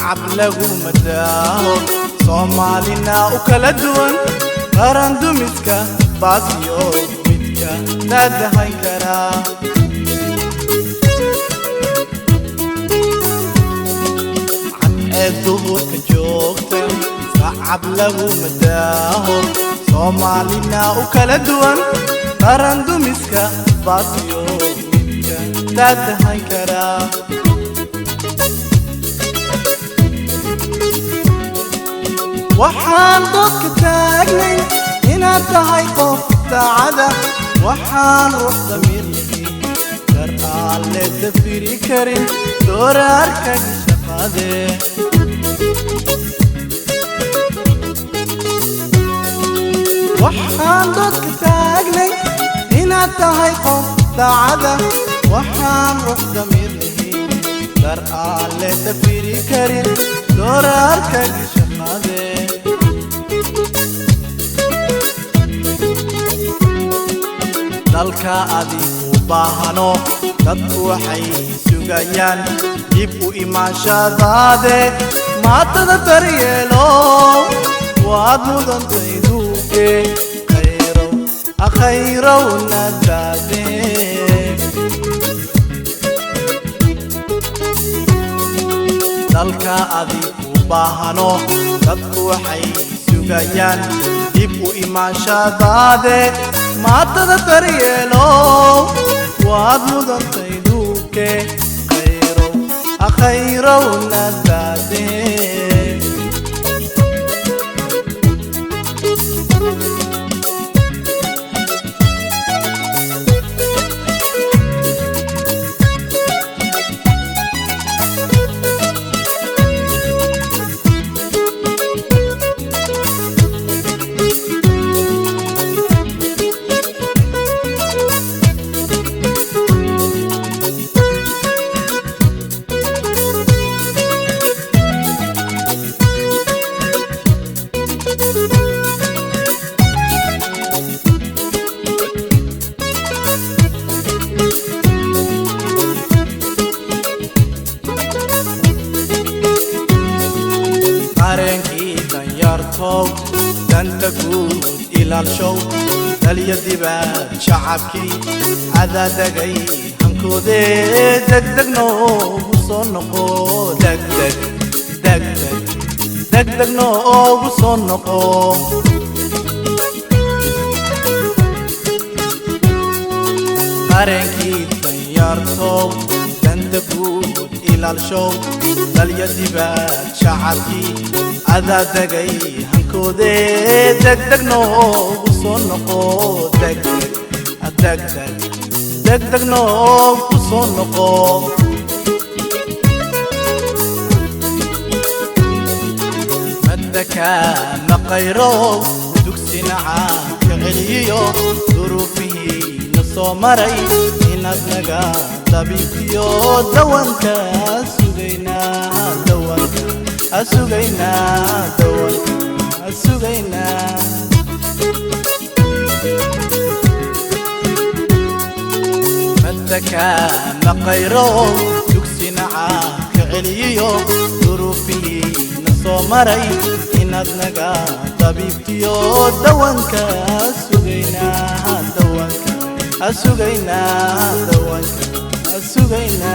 صعب لغو مداهو صومالينا وكلا دوان قراندو مسكا باسيو مدكا دادهاي كرا عدو كجوكتا صعب لغو مداهو صومالينا وكلا دوان قراندو مسكا باسيو مدكا دادهاي كرا waxaan dadka taagnay inaad tahay qof daacada waxaan ruux damiir leh gar alle dafiri karin doorarka shaqade waxaan dadka taagnay inaad tahay qof daacada waxaan ruux damiir leh gar alle dafiri karin doorarka shaqade dalka adigu baahano dadku waxay sugayaan dib u imaanshadaade maatada daryeelo waad mudantay duuge khayrow nadaade dalka adigu baahano dadku waxay sugayaan dib u imaanshadaade maatada daryeelo waad mudantay duuge khayrow nadaade دانتا قود إلى الشو داليا ديبان شعبكي عدا دقاي هنكو دي دق دق نو بصنقو دق دق دق دق دق دق نو بصنقو قارنكي طيارتو دانتا قود إلى الشو داليا ديبان شعبكي عدا دقاي هنكودي دق دق نو بصنقو دق دق دق دق نو بصنقو مدكا مقيرو دكسنا كغليو ظروفه نصو مري إنادنقا طبيبيو دوانكا سوغينا دوانكا أسوغينا دوانكا أسوغينا مدكا مقيرو دكسنا كغليو ظروفي نصو مري إنادنقا طبيبتيو دوانكا أسوغينا دوانكا أسوغينا دوانكا أسوغينا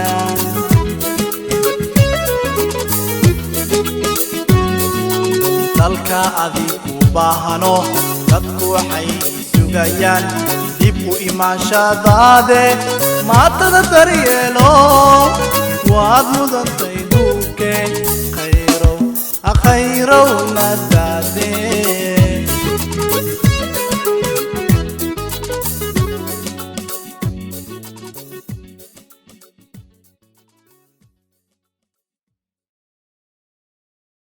dalka adigu baahano dadku waxay sugayaan dib u imaanshadaade maatada daryeelo waad mudantay duuge khayrow nadaade